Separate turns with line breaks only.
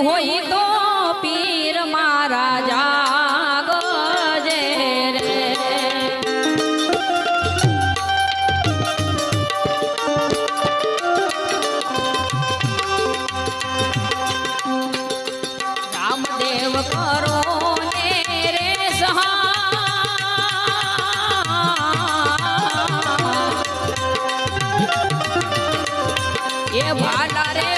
હોય તો પીર મારા જાગજે રે રામદેવ કરો ને રે સહા એ ભાલા રે